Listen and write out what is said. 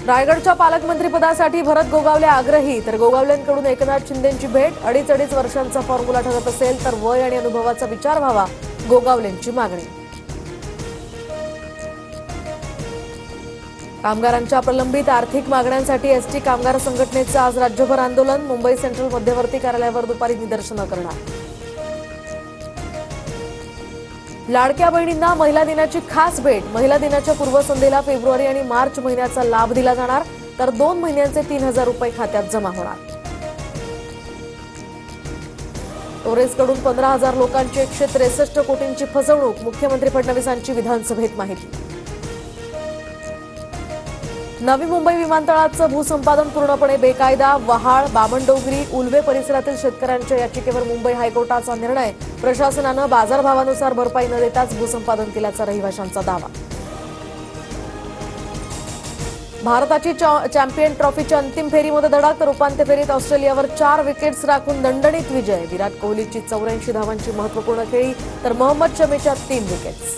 रायगडच्या पालकमंत्रीपदासाठी भरत गोगावले आग्रही, तर गोगावलेंकडून एकनाथ शिंदेंची भेट. अडीच वर्षांचा फॉर्म्युला ठरत असेल तर वय आणि अनुभवाचा विचार व्हावा, गोगावलेंची मागणी. कामगारांच्या प्रलंबित आर्थिक मागण्यांसाठी एसटी कामगार संघटनेचं आज राज्यभर आंदोलन. मुंबई सेंट्रल मध्यवर्ती कार्यालयावर दुपारी निदर्शनं करणार. लाडक्या बहिणींना महिला दिनाची खास भेट. महिला दिनाच्या पूर्वसंध्येला फेब्रुवारी आणि मार्च महिन्याचा लाभ दिला जाणार, तर 2 महिन्यांचे 3,000 रुपये खात्यात जमा होणार. टोरेसकडून 15,000 लोकांची 163 कोटींची फसवणूक. मुख्यमंत्री फडणवीसांची विधानसभेत माहिती. नवी मुंबई विमानतळाचं भूसंपादन पूर्णपणे बेकायदा. वहाळ, बामणडोंगरी, उल्वे परिसरातील शेतकऱ्यांच्या याचिकेवर मुंबई हायकोर्टाचा निर्णय. प्रशासनानं बाजारभावानुसार भरपाई न देताच भूसंपादन केल्याचा रहिवाशांचा दावा. भारताची चॅम्पियन ट्रॉफीच्या अंतिम फेरीमध्ये धडक, तर उपांत्य फेरीत ऑस्ट्रेलियावर 4 विकेट्स राखून दणदणीत विजय. विराट कोहलीची 84 धावांची महत्त्वपूर्ण खेळी, तर मोहम्मद शमीच्या 3 विकेट्स.